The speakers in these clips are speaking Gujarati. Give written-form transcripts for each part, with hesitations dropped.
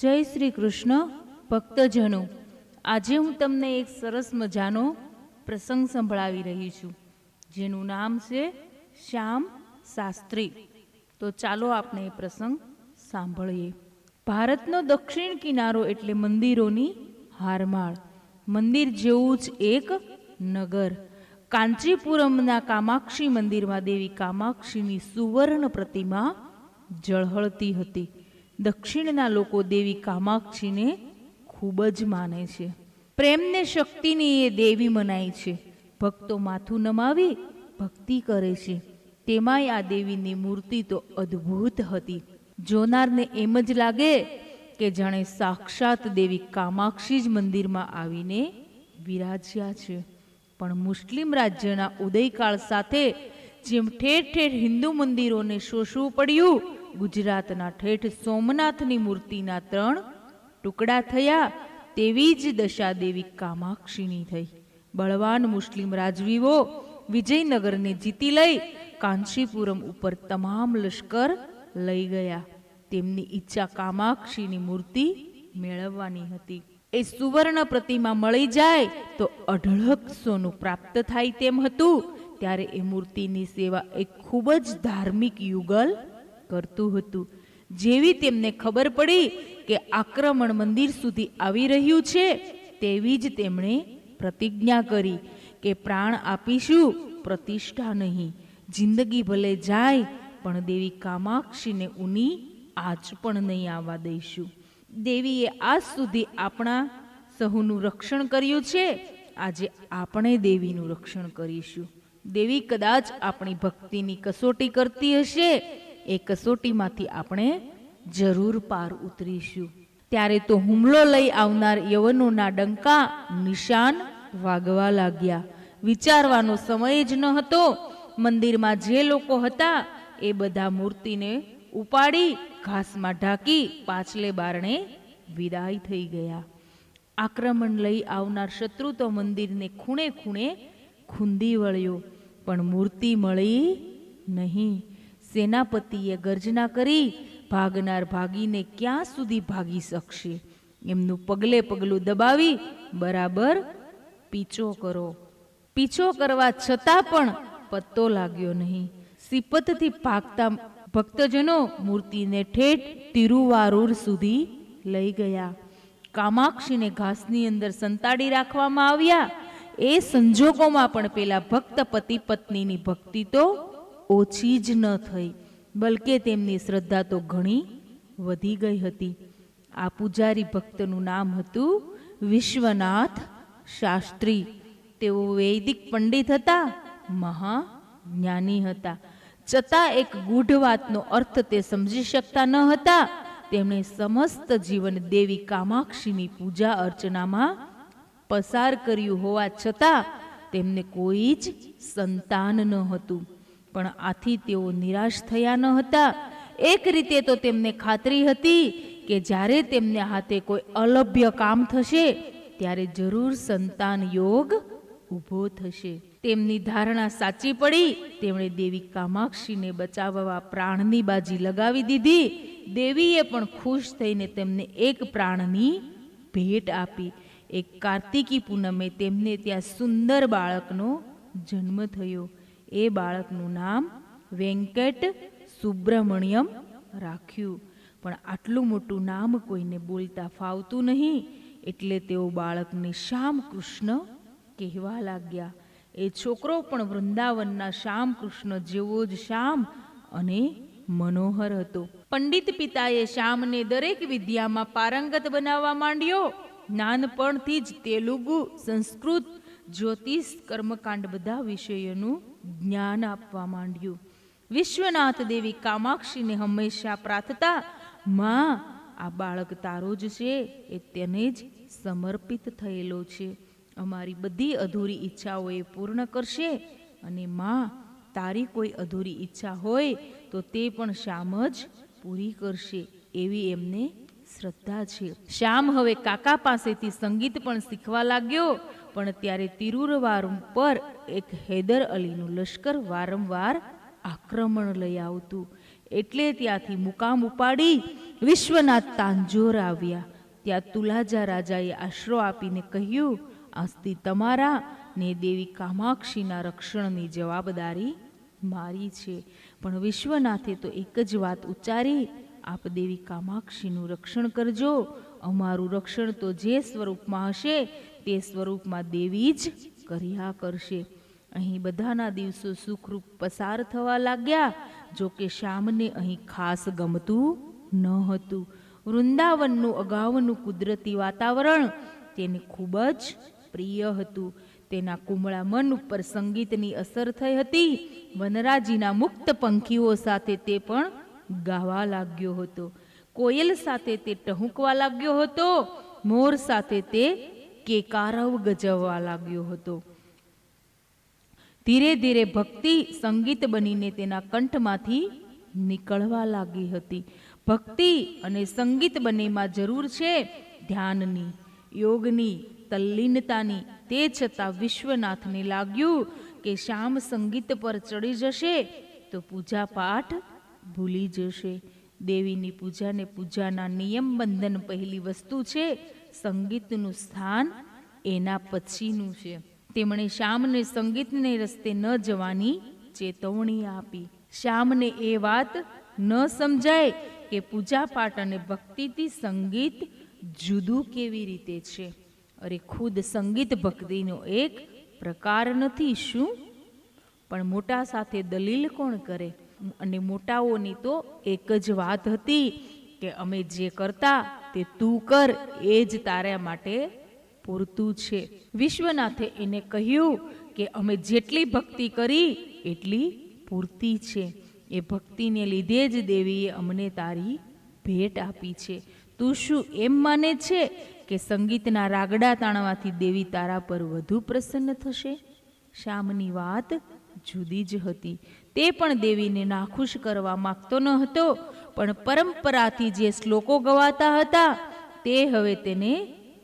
જય શ્રી કૃષ્ણ ભક્તજનો, આજે હું તમને એક સરસ મજાનો પ્રસંગ સંભળાવી રહી છું, જેનું નામ છે શ્યામ શાસ્ત્રી. તો ચાલો આપણે એ પ્રસંગ સાંભળીએ. ભારતનો દક્ષિણ કિનારો એટલે મંદિરોની હારમાળ. મંદિર જેવું જ એક નગર. કાંચીપુરમના કામાક્ષી મંદિરમાં દેવી કામાક્ષીની સુવર્ણ પ્રતિમા ઝળહળતી હતી. દક્ષિણના લોકો દેવી કામાક્ષીને ખૂબ જ માને છે. પ્રેમને શક્તિની એ દેવી મનાય છે. ભક્તો માથું નમાવી ભક્તિ કરે છે. તેમાંય આ દેવીની મૂર્તિ તો અદ્ભુત હતી. જોનારને એમ જ લાગે કે જાણે સાક્ષાત દેવી કામાક્ષી જ મંદિરમાં આવીને વિરાજ્યા છે. પણ મુસ્લિમ રાજ્યના ઉદયકાળ સાથે જેમ ઠેર ઠેર હિન્દુ મંદિરોને શોષવું પડ્યું, ગુજરાતના ઠેઠ સોમનાથની મૂર્તિના 3 ટુકડા થયા, તેવી જ દશા દેવી કામાક્ષીની થઈ. બળવાન મુસ્લિમ રાજવીઓ વિજયનગરને જીતી લઈ કાંચીપુરમ ઉપર તમામ લશ્કર લઈ ગયા. તેમની ઈચ્છા કામાક્ષીની મૂર્તિ મેળવવાની હતી. એ સુવર્ણ પ્રતિમા મળી જાય તો અઢળક સોનું પ્રાપ્ત થાય તેમ હતું. ત્યારે એ મૂર્તિની સેવા એક ખૂબ જ ધાર્મિક યુગલ કરતું હતું. જેવી તેમને ખબર પડી કે આક્રમણ મંદિર સુધી આવી રહ્યું છે, તેવી જ તેમણે પ્રતિજ્ઞા કરી કે પ્રાણ આપીશું, પ્રતિષ્ઠા નહીં. જિંદગી ભલે જાય પણ દેવી કામાક્ષીને ઊની આંચ પણ નહીં આવવા દઈશું. દેવીએ આજ સુધી આપણા સહુનું રક્ષણ કર્યું છે, આજે આપણે દેવીનું રક્ષણ કરીશું. દેવી કદાચ આપણી ભક્તિની કસોટી કરતી હશે, એ કસોટીમાંથી આપણે જરૂર પાર ઉતરીશું. ત્યારે તો હુમલો લઈ આવનાર યવનોના ડંકા નિશાન વાગવા લાગ્યા. વિચારવાનો સમય જ ન હતો. મંદિરમાં જે લોકો હતા એ બધા મૂર્તિને ઉપાડી ઘાસમાં ઢાંકી પાછલે બારણે વિદાય થઈ ગયા. આક્રમણ લઈ આવનાર શત્રુ તો મંદિરને ખૂણે ખૂણે ખૂંદી વળ્યો, પણ મૂર્તિ મળી નહીં. સેનાપતિએ ગર્જના કરી, ભાગનાર ભાગીને ક્યાં સુધી ભાગી શકશે? એમનું પગલે પગલું દબાવી બરાબર પીછો કરો. પીછો કરવા છતાં પણ પત્તો લાગ્યો નહીં. સિપતથી ભાગતા ભક્તજનો મૂર્તિને ઠેઠ તિરુવારૂર સુધી લઈ ગયા. કામાક્ષીને ઘાસની અંદર સંતાડી રાખવામાં આવ્યા. એ સંજોગોમાં પણ પેલા ભક્ત પતિ પત્નીની ભક્તિ તો ઓછી જ ન થઈ, બલકે તેમની શ્રદ્ધા તો ઘણી વધી ગઈ હતી. આ પૂજારી ભક્તનું નામ હતું વિશ્વનાથ શાસ્ત્રી. તેઓ વૈદિક પંડિત હતા, મહાજ્ઞાની હતા. છતાં એક ગૂઢ વાતનો અર્થ તે સમજી શકતા ન હતા. તેમણે સમસ્ત જીવન દેવી કામાક્ષીની પૂજા અર્ચનામાં પસાર કર્યું હોવા છતાં તેમને કોઈ જ સંતાન ન હતું. પણ આથી તેઓ નિરાશ થયા ન હતા. એક રીતે તો તેમને ખાતરી હતી કે જ્યારે તેમને હાથે કોઈ અલભ્ય કામ થશે ત્યારે જરૂર સંતાન યોગ ઊભો થશે. તેમની ધારણા સાચી પડી. તેમણે દેવી કામાક્ષીને બચાવવા પ્રાણની બાજી લગાવી દીધી. દેવીએ પણ ખુશ થઈને તેમને એક પ્રાણની ભેટ આપી. એક કાર્તિકી પૂનમે તેમને ત્યાં સુંદર બાળકનો જન્મ થયો. એ બાળકનું નામ વેંકટ સુબ્રમણ્યમ રાખ્યું. પણ આટલું મોટું નામ કોઈને બોલતા ફાવતું નહીં, એટલે તેઓ બાળકને શ્યામ કૃષ્ણ કહેવા લાગ્યા. એ છોકરો પણ વૃંદાવનના શ્યામ કૃષ્ણ જેવો જ શ્યામ અને મનોહર હતો. પંડિત પિતાએ શ્યામને દરેક વિદ્યામાં પારંગત બનાવવા માંડ્યો. નાનપણથી જ તેલુગુ, સંસ્કૃત, જ્યોતિષ, કર્મકાંડ બધા વિષયોનું જ્ઞાન આપવા માંડ્યું. વિશ્વનાથ દેવી કામાક્ષીને હંમેશા પ્રાર્થતા, માં, આ બાળક તારો જ છે, એ તેને જ સમર્પિત થયેલો છે. અમારી બધી અધૂરી ઈચ્છાઓ એ પૂર્ણ કરશે. અને માં, તારી કોઈ અધૂરી ઈચ્છા હોય તો તે પણ શ્યામ જ પૂરી કરશે, એવી એમને શ્રદ્ધા છે. શ્યામ હવે કાકા પાસેથી સંગીત પણ શીખવા લાગ્યો. પણ ત્યારે તિરુવારૂર પર એક હૈદર અલીનું લશ્કર વારંવાર આક્રમણ લઈ આવતું. એટલે ત્યાંથી મુકામ ઉપાડી વિશ્વનાથ તાંજોર આવ્યા. ત્યાં તુલાજા રાજાએ આશરો આપીને કહ્યું, આજથી તમારા ને દેવી કામાક્ષીના રક્ષણની જવાબદારી મારી છે. પણ વિશ્વનાથે તો એક જ વાત ઉચ્ચારી, આપ દેવી કામાક્ષીનું રક્ષણ કરજો. અમારું રક્ષણ તો જે સ્વરૂપમાં હશે તે સ્વરૂપમાં દેવી જ કર્યા કરશે. અહીં બધાના દિવસો સુખરૂપ પસાર થવા લાગ્યા. જો કે શ્યામને અહીં ખાસ ગમતું ન હતું. વૃંદાવનનું અગાઉનું કુદરતી વાતાવરણ તેને ખૂબ જ પ્રિય હતું. તેના કુમળા મન ઉપર સંગીતની અસર થઈ હતી. વનરાજીના મુક્ત પંખીઓ સાથે તે પણ ગાવા લાગ્યો હતો. કોયલ સાથે તે ટહુકવા લાગ્યો હતો. મોર સાથે તે કેકારવ ગજવવા લાગ્યો હતો. ધીરે ધીરે ભક્તિ સંગીત બનીને તેના કંઠમાંથી નીકળવા લાગી હતી. ભક્તિ અને સંગીત બંનેમાં જરૂર છે ધ્યાનની, યોગની, તલ્લીનતાની. તે છતાં વિશ્વનાથને લાગ્યું કે શ્યામ સંગીત પર ચડી જશે તો પૂજા પાઠ ભૂલી જશે. દેવીની પૂજાને પૂજાના નિયમ બંધન પહેલી વસ્તુ છે. સંગીતનું સ્થાન એના પછીનું છે. તેમણે શ્યામને સંગીતને રસ્તે ન જવાની ચેતવણી આપી. શ્યામને એ વાત ન સમજાય કે પૂજા પાઠ અને ભક્તિથી સંગીત જુદું કેવી રીતે છે. અરે ખુદ સંગીત ભક્તિનો એક પ્રકાર નથી શું? પણ મોટા સાથે દલીલ કોણ કરે? અને મોટાઓની તો એક જ વાત હતી કે અમે જે કરતા તે તું કર, એ જ તારા માટે પૂરતું છે. વિશ્વનાથે એને કહ્યું કે અમે જેટલી ભક્તિ કરી એટલી પૂરતી છે. એ ભક્તિને લીધે જ દેવીએ અમને તારી ભેટ આપી છે. તું શું એમ માને છે કે સંગીતના રાગડા તાણવાથી દેવી તારા પર વધુ પ્રસન્ન થશે? શ્યામની વાત જુદી જ હતી. તે પણ દેવીને નાખુશ કરવા માંગતો ન હતો, પણ પરંપરાથી જે શ્લોકો ગવાતા હતા તે હવે તેને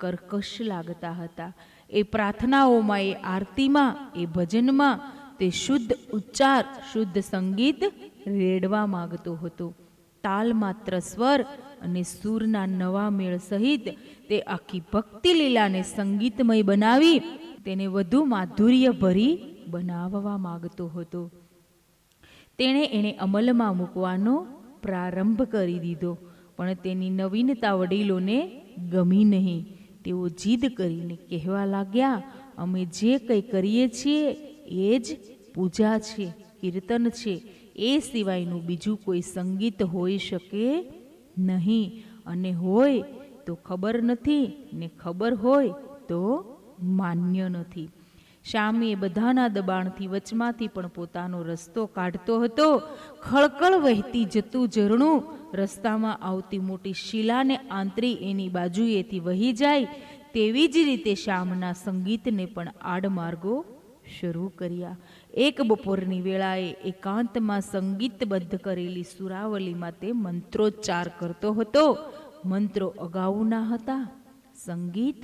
કર્કશ લાગતા હતા. એ પ્રાર્થનાઓમાં, એ આરતીમાં, એ ભજનમાં તે શુદ્ધ ઉચ્ચાર, શુદ્ધ સંગીત રેડવા માંગતો હતો. તાલ માત્ર સ્વર અને સૂરના નવા મેળ સહિત તે આખી ભક્તિ લીલાને સંગીતમય બનાવી તેને વધુ માધુર્ય ભરી બનાવવા માંગતો હતો. એને અમલમાં મૂકવાનો પ્રારંભ કરી દીધો. પણ તેની નવીનતા વડીલોને ગમી નહીં. તેઓ જીદ કરીને કહેવા લાગ્યા, અમે જે કંઈ કરીએ છીએ એ જ પૂજા છે, કીર્તન છે. એ સિવાયનું બીજું કોઈ સંગીત હોઈ શકે નહીં. અને હોય તો ખબર નથી, ને ખબર હોય તો માન્ય નથી. શ્યામ એ બધાના દબાણથી વચમાંથી પણ પોતાનો રસ્તો કાઢતો હતો. ખળખળ વહેતી જતું ઝરણું રસ્તામાં આવતી મોટી શિલાને આંતરી એની બાજુએથી વહી જાય તેવી જ રીતે શ્યામના સંગીતને પણ આડમાર્ગો શરૂ કર્યા. એક બપોરની વેળાએ એકાંતમાં સંગીતબદ્ધ કરેલી સુરાવલીમાં તે મંત્રોચ્ચાર કરતો હતો. મંત્રો અગાઉના હતા, સંગીત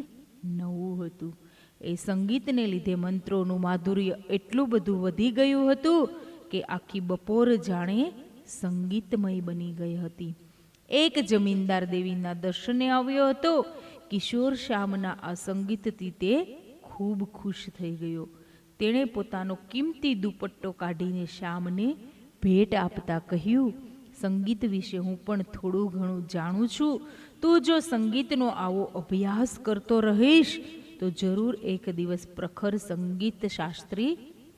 નવું હતું. એ સંગીતને લીધે મંત્રોનું માધુર્ય એટલું બધું વધી ગયું હતું કે આખી બપોર જાણે સંગીતમય બની ગઈ હતી. એક જમીનદાર દેવીના દર્શને આવ્યો હતો. કિશોર શ્યામના આ સંગીતથી તે ખૂબ ખુશ થઈ ગયો. તેણે પોતાનો કિંમતી દુપટ્ટો કાઢીને શ્યામને ભેટ આપતા કહ્યું, સંગીત વિશે હું પણ થોડું ઘણું જાણું છું. તું જો સંગીતનો આવો અભ્યાસ કરતો રહીશ તો જરૂર એક દિવસ પ્રખર સંગીત શાસ્ત્રી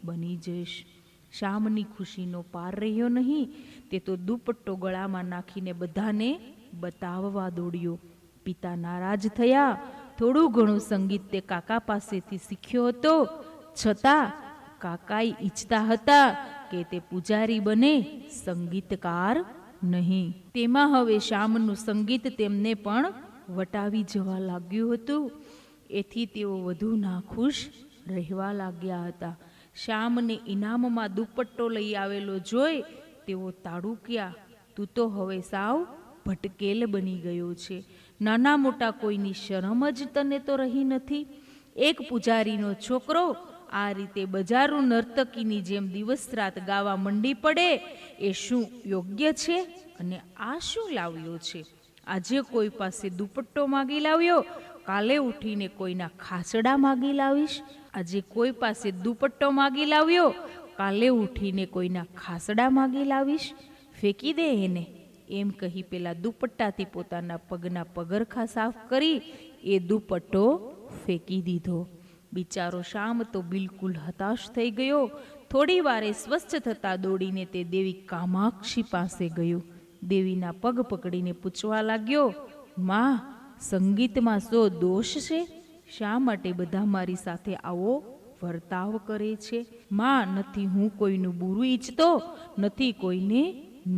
બની જઈશ. શ્યામની ખુશીનો પાર રહ્યો નહીં. તે તો દુપટ્ટો ગળામાં નાખીને બધાને બતાવવા દોડ્યો. પિતા નારાજ થયા. થોડું ઘણું સંગીત તે કાકા પાસેથી શીખ્યો હતો, છતાં કાકાએ ઈચ્છતા હતા કે તે પૂજારી બને, સંગીતકાર નહીં. તેમાં હવે શ્યામનું સંગીત તેમને પણ વટાવી જવા લાગ્યું હતું. એથી તેઓ વધુ નાખુશ રહેવા લાગ્યા હતા. શ્યામને ઇનામમાં દુપટ્ટો લઈ આવેલો જોઈ તેઓ તાડુક્યા, તું તો હવે સાવ ભટકેલ બની ગયો છે. નાના મોટા કોઈની શરમ જ તને તો રહી નથી. એક પૂજારીનો છોકરો આ રીતે બજારો નર્તકીની જેમ દિવસ રાત ગાવા મંડી પડે એ શું યોગ્ય છે? અને આ શું લાવ્યો છે? આજે કોઈ પાસે દુપટ્ટો માગી લાવ્યો, કાલે ઉઠીને કોઈના ખાસડા માગી લાવીશ. આજે કોઈ પાસે દુપટ્ટો માગી લાવ્યો, કાલે ઉઠીને કોઈના ખાસડા માગી લાવીશ. ફેંકી દે એને, એમ કહી પેલા દુપટ્ટાથી પોતાના પગના પગરખા સાફ કરી એ દુપટ્ટો ફેંકી દીધો. બિચારો શ્યામ તો બિલકુલ હતાશ થઈ ગયો. થોડી વારે સ્વસ્થ થતાં દોડીને તે દેવી કામાક્ષી પાસે ગયો. દેવીના પગ પકડીને પૂછવા લાગ્યો, માં, સંગીતમાં શો દોષ છે? શા માટે બધા મારી સાથે આવો વર્તાવ કરે છે? માં, નથી હું કોઈનું બુરું ઈચ્છતો, નથી કોઈને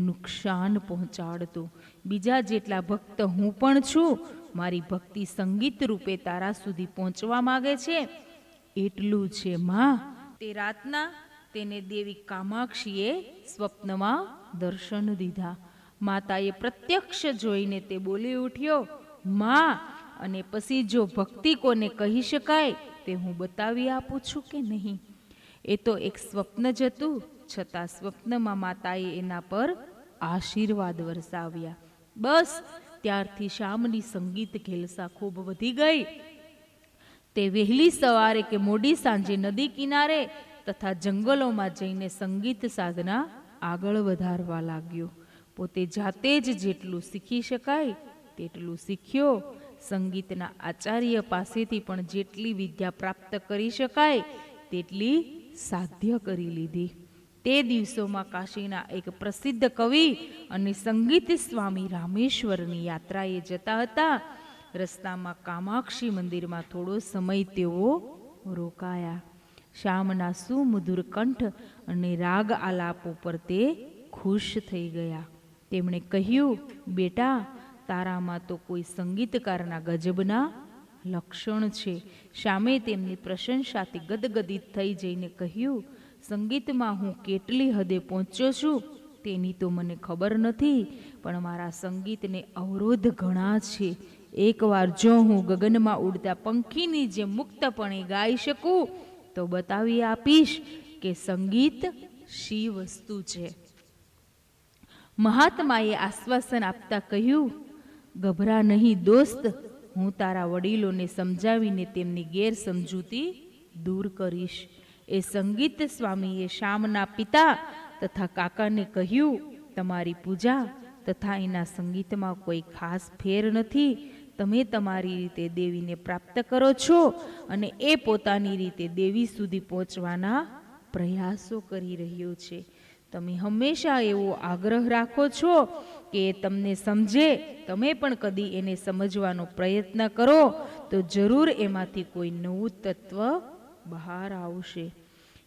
નુકસાન પહોંચાડતો. બીજા જેટલા ભક્ત હું પણ છું. મારી ભક્તિ સંગીત રૂપે તારા સુધી પહોંચવા માંગે છે, એટલું છે માં. તે રાતના તેને દેવી કામાક્ષીએ સ્વપ્નમાં દર્શન દીધા. માતાએ પ્રત્યક્ષ જોઈને તે બોલી ઉઠ્યો, માં, અને પછી જો ભક્તિ કોને કહી શકાય તે હું બતાવી આપું છું કે નહીં. એ તો એક સ્વપ્ન જ હતું, છતાં સ્વપ્નમાં માતાએ એના પર આશીર્વાદ વરસાવ્યા. બસ ત્યારથી શ્યામની સંગીત ઘેલસા ખૂબ વધી ગઈ. તે વહેલી સવારે કે મોડી સાંજે નદી કિનારે તથા જંગલોમાં જઈને સંગીત સાધના આગળ વધારવા લાગ્યો. પોતે જાતે જ જેટલું શીખી શકાય તેટલું શીખ્યો. સંગીતના આચાર્ય પાસેથી પણ જેટલી વિદ્યા પ્રાપ્ત કરી શકાય તેટલી સાધ્ય કરી લીધી. તે દિવસોમાં કાશીના એક પ્રસિદ્ધ કવિ અને સંગીત સ્વામી રામેશ્વરની યાત્રાએ જતા હતા. રસ્તામાં કામાક્ષી મંદિરમાં થોડો સમય તેઓ રોકાયા. શ્યામના સુમધુર કંઠ અને રાગ આલાપો પર તે ખુશ થઈ ગયા. તેમણે કહ્યું, બેટા, તારામાં તો કોઈ સંગીતકારના ગજબના લક્ષણ છે. શ્યામે તેમની પ્રશંસાથી ગદગદિત થઈ જઈને કહ્યું, સંગીતમાં હું કેટલી હદે પહોંચ્યો છું તેની તો મને ખબર નથી, પણ મારા સંગીતને અવરોધ ઘણા છે. એકવાર જો હું ગગનમાં ઉડતા પંખીની જેમ મુક્તપણે ગાઈ શકું તો બતાવી આપીશ કે સંગીત શી વસ્તુ છે. મહાત્માએ આશ્વાસન આપતા કહ્યું, ગભરા નહીં દોસ્ત, હું તારા વડીલોને સમજાવીને તેમની ગેરસમજૂતી દૂર કરીશ. એ સંગીત સ્વામીએ શ્યામના પિતા તથા કાકાને કહ્યું, તમારી પૂજા તથા એના સંગીતમાં કોઈ ખાસ ફેર નથી. તમે તમારી રીતે દેવીને પ્રાપ્ત કરો છો અને એ પોતાની રીતે દેવી સુધી પહોંચવાના પ્રયાસો કરી રહ્યો છે. તમે હંમેશા એવો આગ્રહ રાખો છો કે એ તમને સમજે. તમે પણ કદી એને સમજવાનો પ્રયત્ન કરો તો જરૂર એમાંથી કોઈ નવું તત્વ બહાર આવશે.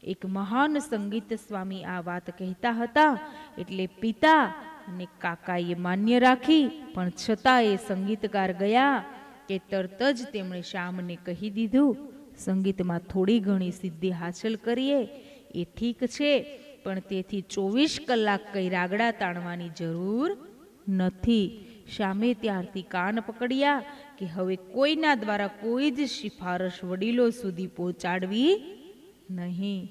એક મહાન સંગીત સ્વામી આ વાત કહેતા હતા એટલે પિતા અને કાકાએ માન્ય રાખી. પણ છતાં એ સંગીતકાર ગયા કે તરત જ તેમણે શ્યામને કહી દીધું, સંગીતમાં થોડી ઘણી સિદ્ધિ હાંસલ કરીએ એ ઠીક છે, પણ તેથી 24 કલાક કઈ રાગડા તાણવાની જરૂર નથી. શ્યામે ત્યારથી કાન પકડ્યા કે હવે કોઈના દ્વારા કોઈ જ સિફારશ વડીલો સુધી પહોંચાડવી નહીં.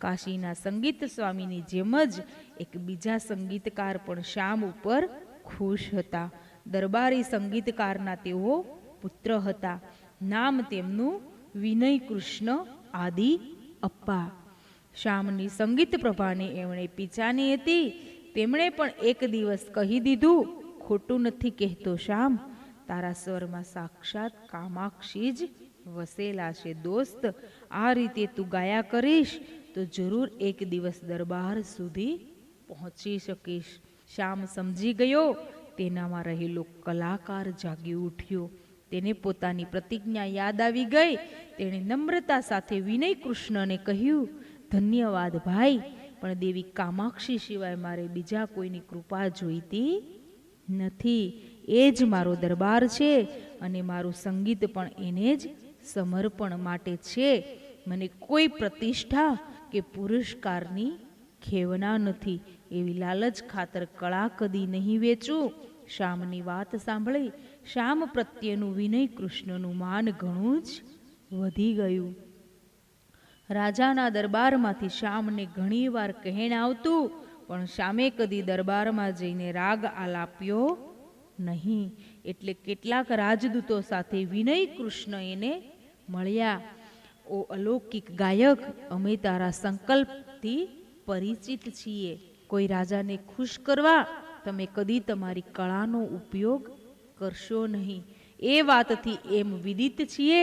કાશીના સંગીત સ્વામીની જેમ જ એક બીજા સંગીતકાર પણ શ્યામ ઉપર ખુશ હતા. દરબારી સંગીતકારના તેઓ પુત્ર હતા. નામ તેમનું વિનય કૃષ્ણ આદિ અપ્પા. શ્યામની સંગીત પ્રભાને એમણે પીચાની હતી. તેમણે પણ એક દિવસ કહી દીધું, ખોટું નથી કહેતો શ્યામ, તારા સ્વરમાં સાક્ષાત કામાક્ષી જ વસેલા છે. દોસ્ત, આ રીતે તું ગાયા કરીશ તો જરૂર એક દિવસ દરબાર સુધી પહોંચી શકીશ. શ્યામ સમજી ગયો. તેનામાં રહેલો કલાકાર જાગી ઉઠ્યો. તેને પોતાની પ્રતિજ્ઞા યાદ આવી ગઈ. તેણે નમ્રતા સાથે વિનય કૃષ્ણને કહ્યું, ધન્યવાદ ભાઈ, પણ દેવી કામાક્ષી સિવાય મારે બીજા કોઈની કૃપા જોઈતી નથી. એ જ મારો દરબાર છે અને મારું સંગીત પણ એને જ સમર્પણ માટે છે. મને કોઈ પ્રતિષ્ઠા કે પુરસ્કારની ખેવના નથી. એવી લાલચ ખાતર કળા કદી નહીં વેચું. શ્યામની વાત સાંભળી શ્યામ પ્રત્યેનું વિનય કૃષ્ણનું માન ઘણું જ વધી ગયું. રાજાના દરબારમાંથી શ્યામને ઘણીવાર કહેણ આવતું, પણ શ્યામે કદી દરબારમાં જઈને રાગ આલાપ્યો નહીં. એટલે કેટલાક રાજદૂતો સાથે વિનય કૃષ્ણ એને મળ્યા. ઓ અલૌકિક ગાયક, અમે તારા સંકલ્પથી પરિચિત છીએ. કોઈ રાજાને ખુશ કરવા તમે કદી તમારી કળાનો ઉપયોગ કરશો નહીં, એ વાતથી એમ વિદિત છીએ.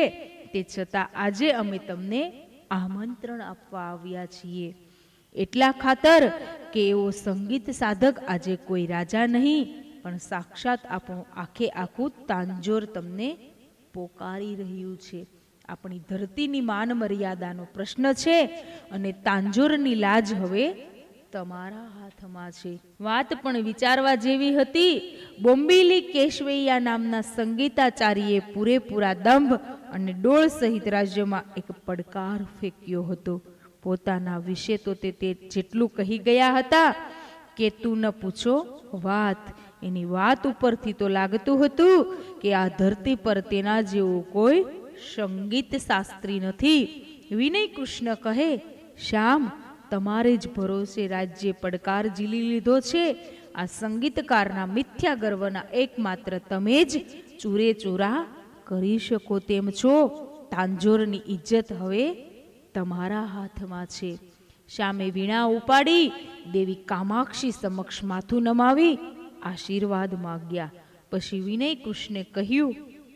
તે છતાં આજે અમે તમને આમંત્રણ આપવા આવ્યા છીએ, એટલા ખાતર કે એવો સંગીત સાધક આજે કોઈ રાજા નહીં, પણ સાક્ષાત આપણું આખે આખું તાંજોર તમને પોકારી રહ્યું છે. આપણી ધરતીની માન મર્યાદાનો પ્રશ્ન છે અને તાંજોરની લાજ હવે તમારા હાથમાં છે. વાત પણ વિચારવા જેવી હતી. બોમ્બીલી કેશવૈયા નામના સંગીતાચાર્યએ પૂરેપૂરા દંભ અને ડોળ સહિત રાજ્યમાં એક પડકાર ફેંક્યો હતો. પોતાના વિશે તો તે જેટલું કહી ગયા હતા કે તું ન પૂછો વાત. એની વાત ઉપરથી તો લાગતું હતું કે આ ધરતી પર તેના જેવું કોઈ સંગીત શાસ્ત્રી નથી. વિનય કૃષ્ણ કહે, શ્યામ, તમારે જ ભરોસે રાજ્ય પડકાર ઝીલી લીધો છે. આ સંગીતકારના મિથ્યા ગર્વના એકમાત્ર તમે જ ચૂરે ચૂરા કરી શકો તેમ છો. તાંજોરની ઇજ્જત હવે તમારા હાથમાં છે. શ્યામે વીણા ઉપાડી દેવી કામાક્ષી સમક્ષ માથું નમાવી આશીર્વાદ માંગ્યા. પછી વિનય કૃષ્ણે કહ્યું,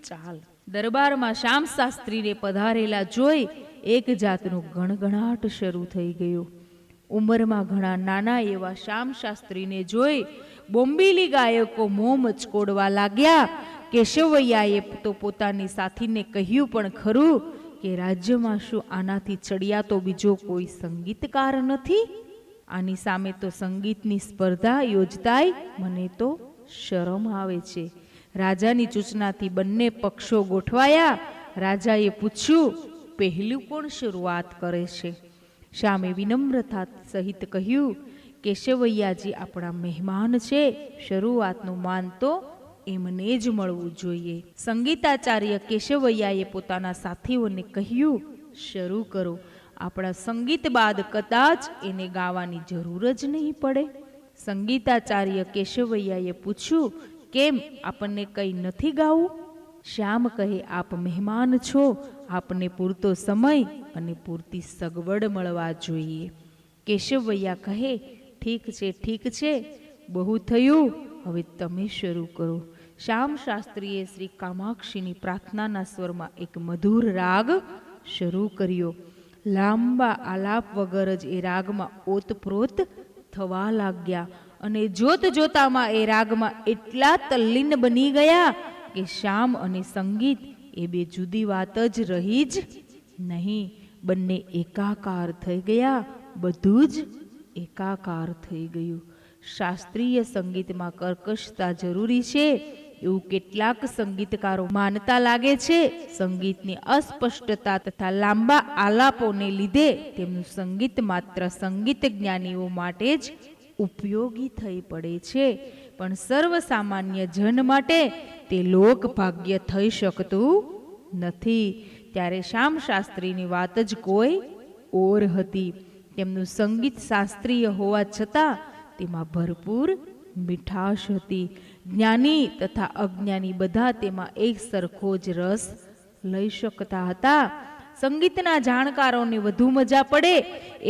ચાલ. દરબારમાં શ્યામ શાસ્ત્રીને પધારેલા જોઈ એક જાતનું ગણગણાટ શરૂ થઈ ગયું. ઉંમરમાં ઘણા નાના એવા શ્યામ શાસ્ત્રીને જોઈ બોમ્બીલી ગાયકો મોં મચકોડવા લાગ્યા. કેશવૈયાએ તો પોતાની સાથીને કહ્યું પણ ખરું કે રાજ્યમાં શું આનાથી ચડિયા તો બીજો કોઈ સંગીતકાર નથી? આની સામે તો સંગીતની સ્પર્ધા યોજતાય મને તો શરમ આવે છે. રાજાની સૂચનાથી બંને પક્ષો ગોઠવાયા. રાજાએ પૂછ્યું, પહેલું કોણ શરૂઆત કરે છે? શ્યામે વિનમ્રતા સહિત કહ્યું, કેશવૈયાજી આપણા મહેમાન છે, શરૂઆતનું માન તો એમને જ મળવું જોઈએ. સંગીતાચાર્ય કેશવૈયાએ પોતાના સાથીઓને કહ્યું, શરૂ કરો. આપણા સંગીત બાદ કદાચ એને ગાવાની જરૂર જ નહીં પડે. સંગીતાચાર્ય કેશવૈયાએ પૂછ્યું, કેમ, આપણને કંઈ નથી ગાવું? શ્યામ કહે, આપ મહેમાન છો, આપને પૂરતો સમય અને પૂરતી સગવડ મળવા જોઈએ. કેશવૈયા કહે, ઠીક છે, ઠીક છે, બહુ થયું, હવે તમે શરૂ કરો. શ્યામ શાસ્ત્રીએ શ્રી કામાક્ષીની પ્રાર્થનાના સ્વરમાં એક મધુર રાગ શરૂ કર્યો. લાંબા આલાપ વગર જ એ રાગમાં ઓતપ્રોત થવા લાગ્યા અને જોત જોતામાં એ રાગમાં એટલા તલ્લીન બની ગયા કે શ્યામ અને સંગીત એ બે જુદી વાત જ રહી જ નહીં. બંને એકાકાર થઈ ગયા, બધું જ એકાકાર થઈ ગયું. શાસ્ત્રીય સંગીતમાં કર્કશતા જરૂરી છે એવું કેટલાક સંગીતકારો માનતા લાગે છે. સંગીતની અસ્પષ્ટતા તથા લાંબા આલાપોને લીધે તેમનું સંગીત માત્ર સંગીત જ્ઞાનીઓ માટે જ ઉપયોગી થઈ પડે છે, પણ સર્વસામાન્ય જન માટે તે લોક ભાગ્ય થઈ શકતું નથી. ત્યારે શ્યામ શાસ્ત્રીની વાત જ કોઈ ઓર હતી. તેમનું સંગીત શાસ્ત્રીય હોવા છતાં તેમાં ભરપૂર મીઠાશ હતી. જ્ઞાની તથા અજ્ઞાની બધા તેમાં એક સરખો જ રસ લઈ શકતા હતા. સંગીતના જાણકારોને વધુ મજા પડે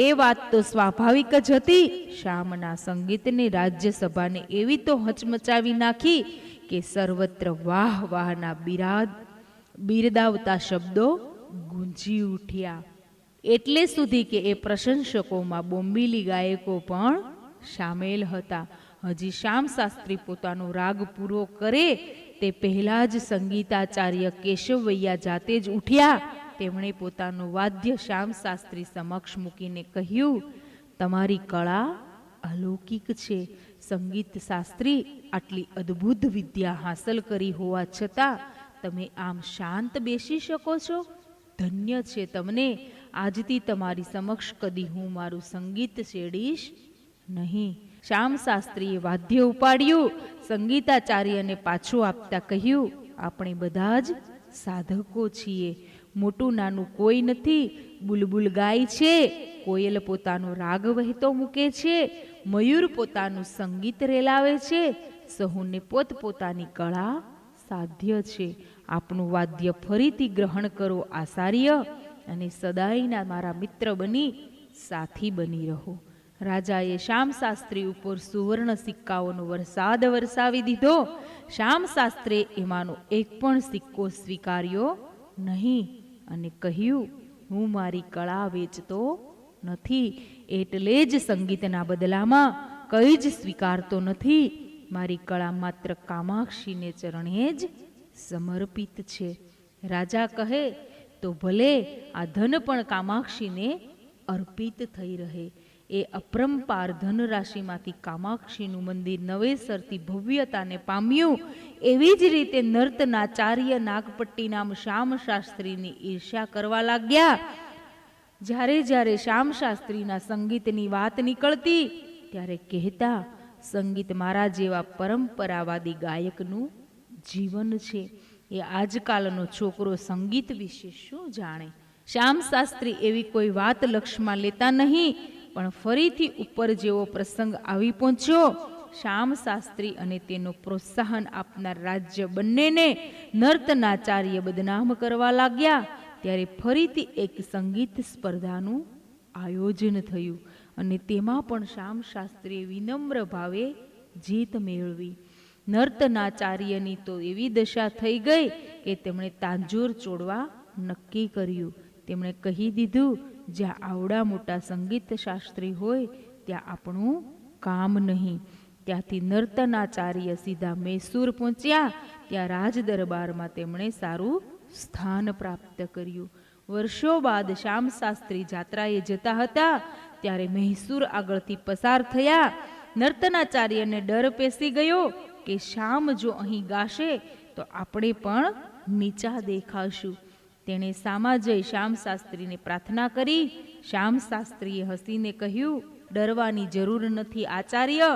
એ વાત તો સ્વાભાવિક જ હતી. શ્યામના સંગીતને રાજ્યસભાને એવી તો હચમચાવી નાખી કે સર્વત્ર વાહ વાહના બિરદાવતા શબ્દો ગુંજી ઉઠ્યા. એટલે સુધી કે એ પ્રશંસકોમાં બોમ્બીલી ગાયકો પણ સામેલ હતા. હજી શ્યામ શાસ્ત્રી પોતાનો રાગ પૂરો કરે તે પહેલા જ સંગીતાચાર્ય કેશવૈયા જાતે જ ઉઠ્યા. તેમણે પોતાનું વાદ્ય શ્યામ શાસ્ત્રી સમક્ષ મૂકીને કહ્યું, તમારી કળા અલૌકિક છે. સંગીત શાસ્ત્રી, આટલી અદ્ભુત વિદ્યા હાંસલ કરી હોવા છતાં તમે આમ શાંત બેસી શકો છો? ધન્ય છે તમને. આજથી તમારી સમક્ષ કદી હું મારું સંગીત છેડીશ નહીં. શ્યામ શાસ્ત્રીએ વાદ્ય ઉપાડ્યું, સંગીતાચાર્યને પાછું આપતા કહ્યું, આપણે બધા જ સાધકો છીએ. મોટું નાનું કોઈ નથી. બુલબુલ ગાય છે, કોયલ પોતાનો રાગ વહેતો મૂકે છે, મયુર પોતાનું સંગીત રેલાવે છે. સહુને પોતપોતાની કળા સાધ્ય છે. આપણું વાદ્ય ફરીથી ગ્રહણ કરો આચાર્ય, અને સદાયના મારા મિત્ર બની સાથી બની રહો. રાજાએ શ્યામ શાસ્ત્રી ઉપર સુવર્ણ સિક્કાઓનો વરસાદ વરસાવી દીધો. શ્યામ શાસ્ત્રીએ એમાંનો એક પણ સિક્કો સ્વીકાર્યો નહીં અને કહ્યું, હું મારી કળા વેચતો નથી, એટલે જ સંગીતના બદલામાં કંઈ જ સ્વીકારતો નથી. મારી કળા માત્ર કામાક્ષીને ચરણે જ સમર્પિત છે. રાજા કહે તો ભલે, આ ધન પણ કામાક્ષીને અર્પિત થઈ રહે. એ અપરંપાર ધનરાશિમાંથી કામાક્ષીનું મંદિર નવેસરથી ભવ્યતાને પામ્યું. એવી જ રીતે નર્તનાચાર્ય નાગપટ્ટી નામ શ્યામ શાસ્ત્રીની ઈર્ષ્યા કરવા લાગ્યા. જ્યારે જ્યારે શ્યામ શાસ્ત્રીના સંગીતની વાત નીકળતી ત્યારે કહેતા, સંગીત મારા જેવા પરંપરાવાદી ગાયકનું જીવન છે. એ આજકાલનો છોકરો સંગીત વિશે શું જાણે? શ્યામ શાસ્ત્રી એવી કોઈ વાત લક્ષમાં લેતા નહીં, પણ ફરીથી ઉપર જેવો પ્રસંગ આવી પહોંચ્યો. શ્યામ શાસ્ત્રી અને તેનો પ્રોત્સાહન આપનાર રાજ્ય બંનેને નર્તનાચાર્ય બદનામ કરવા લાગ્યા. ત્યારે ફરીથી એક સંગીત સ્પર્ધાનું આયોજન થયું અને તેમાં પણ શ્યામ શાસ્ત્રીએ વિનમ્ર ભાવે જીત મેળવી. નર્તનાચાર્યની તો એવી દશા થઈ ગઈ કે તેમણે તાંજોર ચોડવા નક્કી કર્યું. તેમણે કહી દીધું, જ્યાં આવડા મોટા સંગીત શાસ્ત્રી હોય ત્યાં આપણું કામ નહીં. ત્યાંથી નર્તનાચાર્ય સીધા મૈસૂર પહોંચ્યા. ત્યાં રાજ દરબારમાં તેમણે સારું સ્થાન પ્રાપ્ત કર્યું. વર્ષો બાદ શ્યામ શાસ્ત્રી જાત્રાએ જતા હતા ત્યારે મૈસૂર આગળથી પસાર થયા. નર્તનાચાર્યને ડર પેસી ગયો કે શ્યામ જો અહીં ગાશે તો આપણે પણ નીચા દેખાશું. તેણે સામા જઈ શ્યામ શાસ્ત્રીને પ્રાર્થના કરી. શ્યામ શાસ્ત્રીએ હસીને કહ્યું, ડરવાની જરૂર નથી આચાર્ય.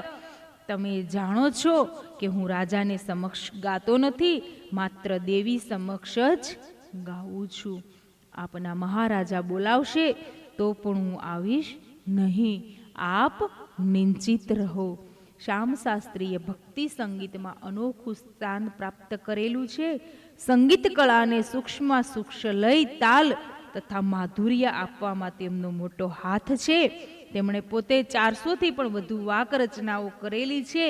તમે જાણો છો કે હું રાજાને સમક્ષ ગાતો નથી, માત્ર દેવી સમક્ષ જ ગાઉં છું. આપના મહારાજા બોલાવશે તો પણ હું આવીશ નહીં. આપ નિશ્ચિત રહો. શ્યામ શાસ્ત્રીએ ભક્તિ સંગીતમાં અનોખું સ્થાન પ્રાપ્ત કરેલું છે. સંગીત કળાને સૂક્ષ્મમાં સૂક્ષ્મ લય, તાલ તથા માધુર્ય આપવામાં તેમનો મોટો હાથ છે. તેમણે પોતે 400થી પણ વધુ વાક રચનાઓ કરેલી છે.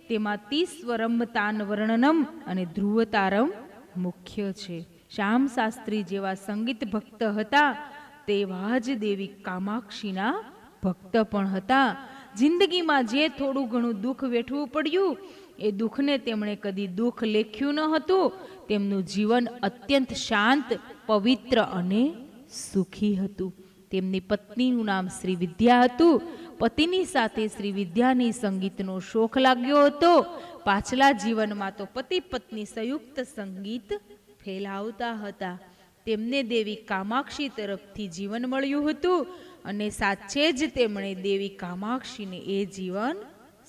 તેમાં 30 સ્વરમ તાન વર્ણનમ અને ધ્રુવતારમ મુખ્ય છે. શ્યામ શાસ્ત્રી જેવા સંગીત ભક્ત હતા તેવા જ દેવી કામાક્ષીના ભક્ત પણ હતા. જિંદગીમાં જે થોડું ઘણું દુઃખ વેઠવું પડ્યું એ દુઃખને તેમણે કદી દુઃખ લેખ્યું ન હતું. તેમનું જીવન અત્યંત શાંત, પવિત્ર અને સુખી હતું. તેમની પત્નીનું નામ શ્રી વિદ્યા હતું. પતિની સાથે શ્રી વિદ્યાની સંગીતનો શોખ લાગ્યો હતો. પાછલા જીવનમાં તો પતિ પત્ની સંયુક્ત સંગીત ફેલાવતા હતા. તેમને દેવી કામાક્ષી તરફથી જીવન મળ્યું હતું અને સાચે જ તેમણે દેવી કામાક્ષીને એ જીવન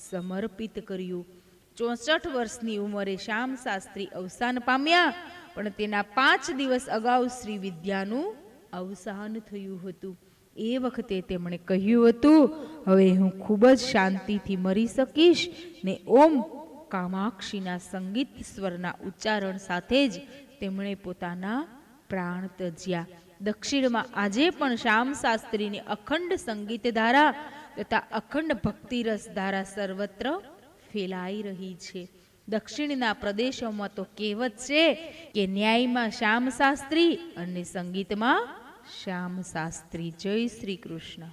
સમર્પિત કર્યું. 64 વર્ષની ઉંમરે શ્યામ શાસ્ત્રી અવસાન પામ્યા, પણ તેના 5 દિવસ અગાઉ શ્રી વિદ્યાનું અવસાન થયું હતું. એ વખતે તેમણે કહ્યું હતું, હવે હું ખૂબ જ શાંતિથી મરી શકીશ ને ઓમ કામાક્ષીના સંગીત સ્વરના ઉચ્ચારણ સાથે જ તેમણે પોતાના પ્રાણ ત્યજ્યા. દક્ષિણમાં આજે પણ શ્યામ શાસ્ત્રીની અખંડ સંગીત ધારા તથા અખંડ ભક્તિરસ ધારા સર્વત્ર ફેલાઈ રહી છે. દક્ષિણના પ્રદેશોમાં તો કહેવત છે કે ન્યાયમાં શ્યામ શાસ્ત્રી અને સંગીતમાં શ્યામ શાસ્ત્રી. જય શ્રી કૃષ્ણ.